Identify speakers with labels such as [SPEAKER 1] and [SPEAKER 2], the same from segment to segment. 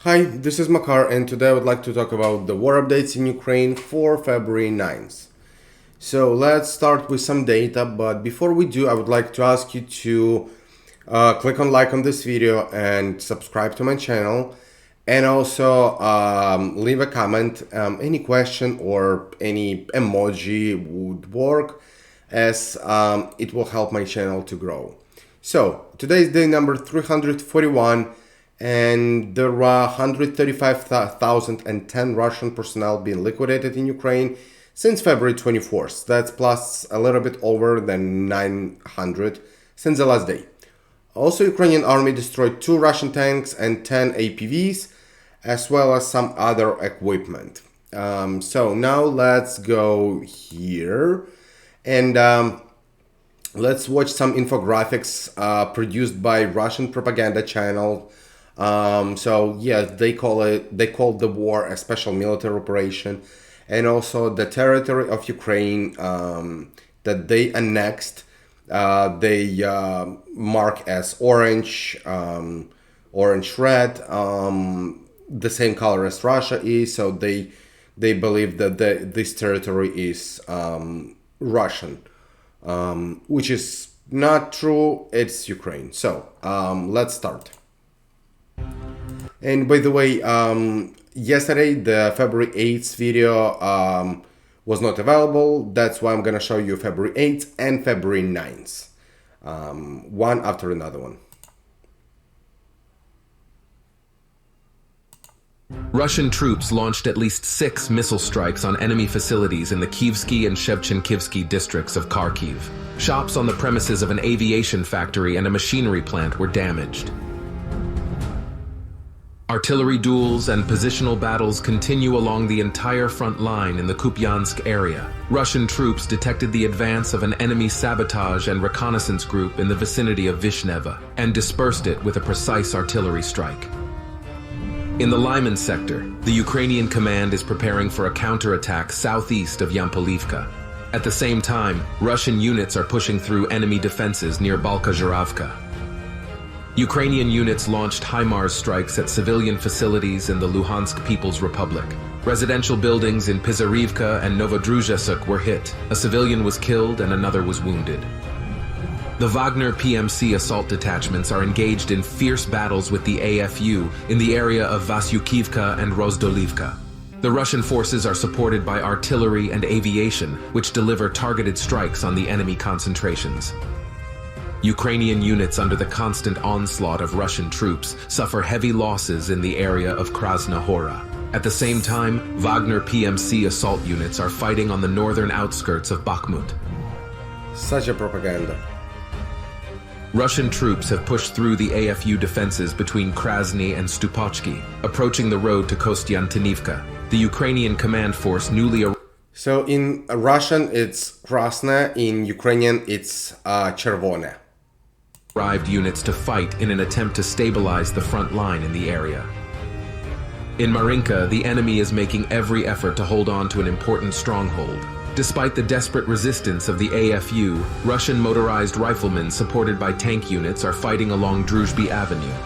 [SPEAKER 1] Hi, this is Makar, and today I would like to talk about the war updates in Ukraine for February 9th. So let's start with some data, but before we do, I would like to ask you to click on like on this video and subscribe to my channel, and also leave a comment. Any question or any emoji would work, as it will help my channel to grow. So today is day number 341, and there are 135,010 Russian personnel being liquidated in Ukraine since February 24th. That's plus a little bit over than 900 since the last day. Also, Ukrainian army destroyed 2 Russian tanks and 10 APVs, as well as some other equipment. So now let's go here and let's watch some infographics produced by Russian propaganda channel. So yeah, they call the war a special military operation, and also the territory of Ukraine that they annexed, they mark as orange, orange red, the same color as Russia is. So they believe that this territory is Russian, which is not true. It's Ukraine. So let's start. And by the way, yesterday the February 8th video was not available. That's why I'm gonna show you February 8th and February 9th, one after another one.
[SPEAKER 2] Russian troops launched at least 6 missile strikes on enemy facilities in the Kievsky and Shevchenkivsky districts of Kharkiv. Shops on the premises of an aviation factory and a machinery plant were damaged. Artillery duels and positional battles continue along the entire front line in the Kupiansk area. Russian troops detected the advance of an enemy sabotage and reconnaissance group in the vicinity of Vishneva and dispersed it with a precise artillery strike. In the Lyman sector, the Ukrainian command is preparing for a counterattack southeast of Yampolivka. At the same time, Russian units are pushing through enemy defenses near Balka-Zhuravka. Ukrainian units launched HIMARS strikes at civilian facilities in the Luhansk People's Republic. Residential buildings in Pizarivka and Novodruzhesuk were hit. A civilian was killed and another was wounded. The Wagner PMC assault detachments are engaged in fierce battles with the AFU in the area of Vasyukivka and Rozdolivka. The Russian forces are supported by artillery and aviation, which deliver targeted strikes on the enemy concentrations. Ukrainian units under the constant onslaught of Russian troops suffer heavy losses in the area of Krasna Hora. At the same time, Wagner PMC assault units are fighting on the northern outskirts of Bakhmut.
[SPEAKER 1] Such a propaganda.
[SPEAKER 2] Russian troops have pushed through the AFU defenses between Krasny and Stupochki, approaching the road to Kostyantinivka. The Ukrainian command force newly
[SPEAKER 1] So in Russian it's Krasna, in Ukrainian it's Chervone.
[SPEAKER 2] arrived units to fight in an attempt to stabilize the front line in the area. In Marinka, the enemy is making every effort to hold on to an important stronghold. Despite the desperate resistance of the AFU, Russian motorized riflemen supported by tank units are fighting along Druzhby Avenue.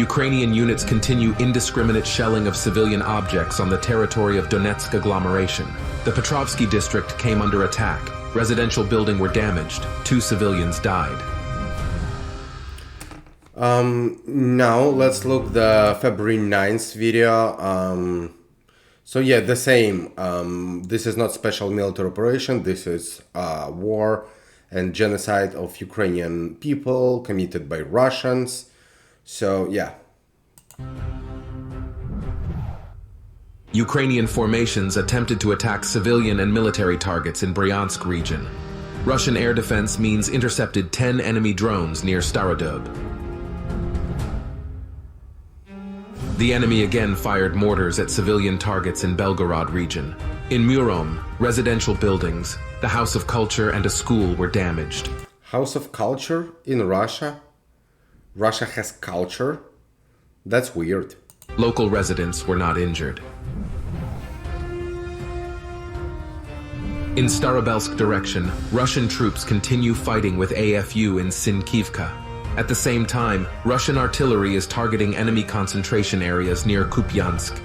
[SPEAKER 2] Ukrainian units continue indiscriminate shelling of civilian objects on the territory of Donetsk agglomeration. The Petrovsky district came under attack. Residential buildings were damaged. 2 civilians died.
[SPEAKER 1] Now let's look the February 9th video. So yeah, the same. This is not special military operation. This is war and genocide of Ukrainian people committed by Russians. So yeah.
[SPEAKER 2] Ukrainian formations attempted to attack civilian and military targets in Bryansk region. Russian air defense means intercepted 10 enemy drones near Starodub. The enemy again fired mortars at civilian targets in Belgorod region. In Murom, residential buildings, the House of Culture and a school were damaged.
[SPEAKER 1] House of Culture in Russia? Russia has culture? That's weird.
[SPEAKER 2] Local residents were not injured. In Starobelsk direction, Russian troops continue fighting with AFU in Sinkivka. At the same time, Russian artillery is targeting enemy concentration areas near Kupiansk.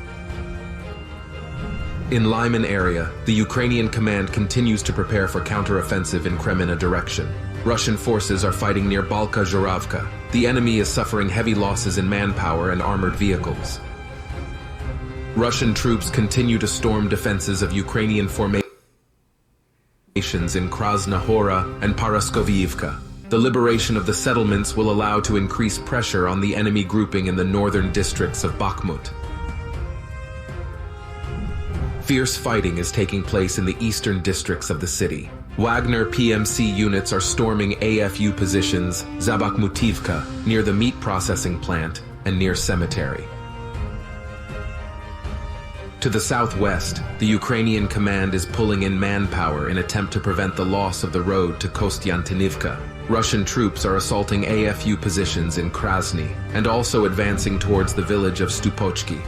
[SPEAKER 2] In Lyman area, the Ukrainian command continues to prepare for counteroffensive in Kreminna direction. Russian forces are fighting near Balka-Zhuravka. The enemy is suffering heavy losses in manpower and armored vehicles. Russian troops continue to storm defenses of Ukrainian formations in Krasna Hora and Paraskovivka. The liberation of the settlements will allow to increase pressure on the enemy grouping in the northern districts of Bakhmut. Fierce fighting is taking place in the eastern districts of the city. Wagner PMC units are storming AFU positions Zabakhmutivka near the meat processing plant and near cemetery. To the southwest, the Ukrainian command is pulling in manpower in attempt to prevent the loss of the road to Kostyantinivka. Russian troops are assaulting AFU positions in Krasny and also advancing towards the village of Stupochki.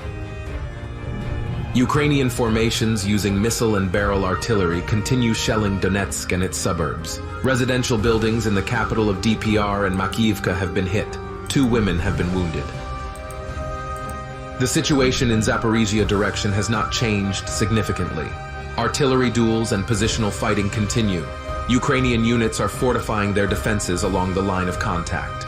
[SPEAKER 2] Ukrainian formations using missile and barrel artillery continue shelling Donetsk and its suburbs. Residential buildings in the capital of DPR and Makiyivka have been hit. 2 women have been wounded. The situation in Zaporizhia direction has not changed significantly. Artillery duels and positional fighting continue. Ukrainian units are fortifying their defenses along the line of contact.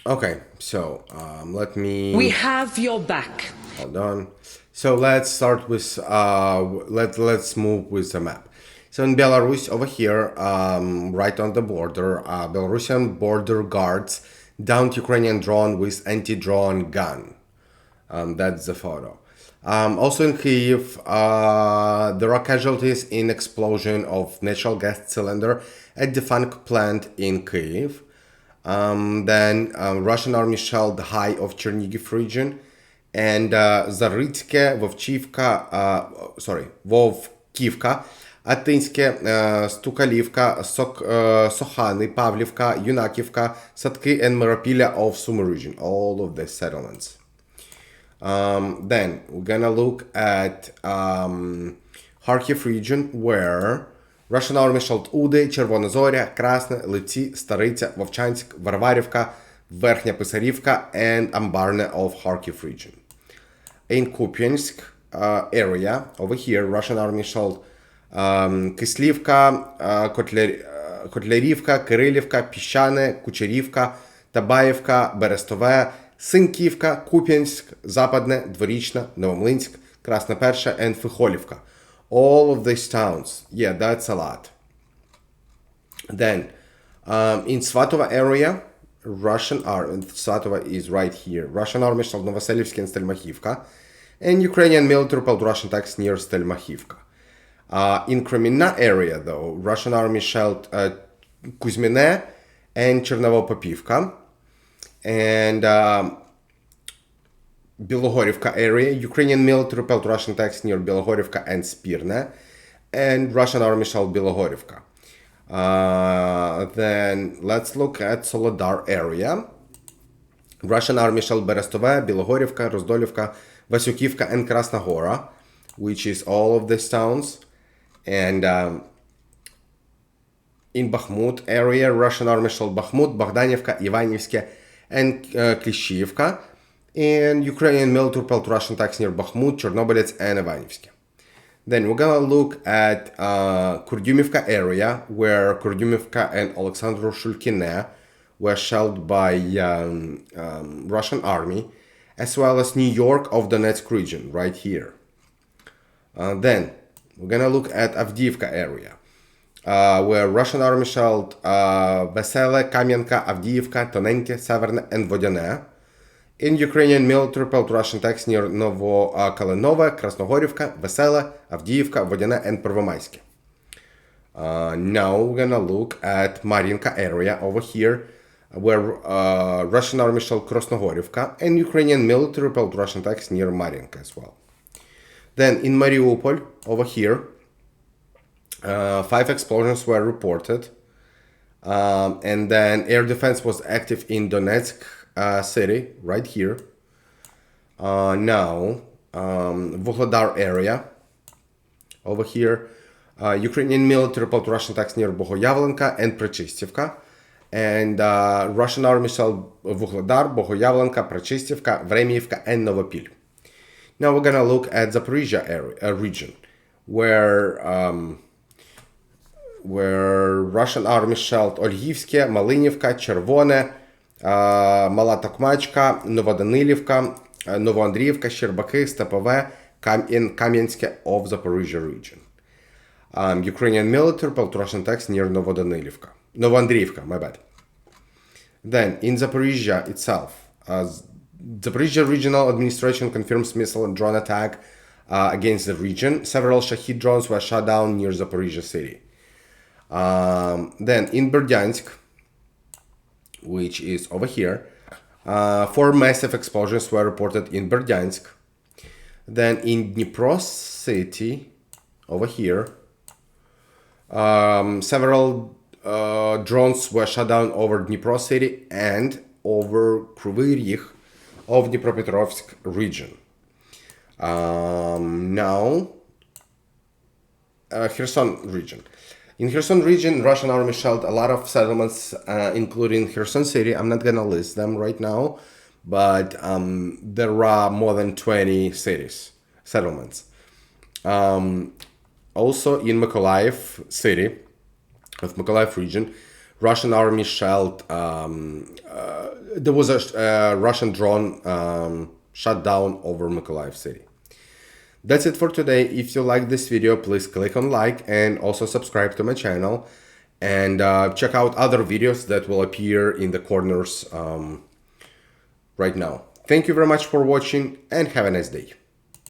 [SPEAKER 1] Okay, so let me...
[SPEAKER 3] We have your back.
[SPEAKER 1] Hold on. So let's start with... let's move with the map. So in Belarus, over here, right on the border, Belarusian border guards downed Ukrainian drone with anti-drone gun. That's the photo. Also in Kyiv, there are casualties in explosion of natural gas cylinder at the Funk plant in Kyiv. Then Russian army shelled the high of Chernigiv region and Zarytske, Vovkivka, Атинське, Стукалівка, Sokhany, Pavlivka, Yunakivka, Sadki, and Miropolya of Sumy region. All of the settlements. Then we're gonna look at Kharkiv region, where Russian army shelled Udy, Червона Зоря, Krasne, Litsy, Staritsya, Vovchansk, Varvarivka, Verkhnya Pisarivka, and Ambarne of Kharkiv region. In Kupiansk area, over here, Russian army shelled Кислівка, Котлярівка, Кирилівка, Піщане, Кучерівка, Табаєвка, Берестове, Синьківка, Куп'янськ, Западне, Дворічна, Новомлинськ, Красна Перша, and Фихолівка. All of these towns. Yeah, that's a lot. Then, in Svatova area, Russian army, Svatova is right here. Russian army shelled Novoselivsk and Stelmachivka, and Ukrainian military repelled Russian attacks near Stelmachivka. In Kreminna area, though, Russian army shelled Kuzmine and Chernovopopivka. And Bilohorivka area, Ukrainian military repelled Russian attacks near Bilohorivka and Spirne. And Russian army shelled Bilohorivka. Then let's look at Soledar area. Russian army shelled Berestove, Bilohorivka, Rozdolivka, Vasyukivka, and Krasna Hora, which is all of these towns. And in Bakhmut area, Russian army shelled Bakhmut, Bogdanivka, Ivanivske, and Klishivka. And Ukrainian military repelled Russian attacks near Bakhmut, Chernobylets, and Ivanivske. Then we're gonna look at Kurdyumivka area, where Kurdyumivka and Alexandro Shulkine were shelled by Russian army, as well as New York of Donetsk region, right here. Then we're gonna look at Avdiivka area, where Russian army shelled Vesele, Kamenka, Avdiivka, Tonenke, Severne, and Vodyane. In Ukrainian military repelled Russian attacks near Novokalinove, Krasnohorivka, Vesele, Avdiivka, Vodyane, and Pervomayske. Now we're gonna look at Marinka area over here, where Russian army shelled Krasnohorivka, and Ukrainian military repelled Russian attacks near Marinka as well. Then in Mariupol, over here, 5 explosions were reported. And then air defense was active in Donetsk city, right here. Now, Vuhledar area, over here, Ukrainian military repelled Russian attacks near Bogoyavlenka and Prechistevka. And Russian army shelled Vuhledar, Bohoyavlenka, Prachistevka, Vremyivka, and Novopil. Now we're gonna look at Zaporizhia area, region, where Russian army shelled Olgivske, Malinivka, Chervone, Mala Tokmachka, Novodanilivka, Novoandriivka, Sherbaki, Stepove, and Kamenske of Zaporizhia region. Ukrainian military built Russian tanks near Novoandriivka, my bad. Then, in Zaporizhia itself, Zaporizhia Regional Administration confirms missile and drone attack against the region. Several Shahid drones were shot down near Zaporizhia city. Then, in Berdyansk, which is over here, 4 massive explosions were reported in Berdyansk. Then, in Dnipro city, over here, several drones were shot down over Dnipro city and over Kryvyi Rih of Dnipropetrovsk region. Now, Kherson region. In Kherson region, Russian army shelled a lot of settlements, including Kherson city. I'm not gonna list them right now, but there are more than 20 settlements. Also in Mykolaiv city, of Mykolaiv region, Russian army shelled, there was a Russian drone shot down over Mykolaiv city. That's it for today. If you like this video, please click on like and also subscribe to my channel, and check out other videos that will appear in the corners right now. Thank you very much for watching, and have a nice day.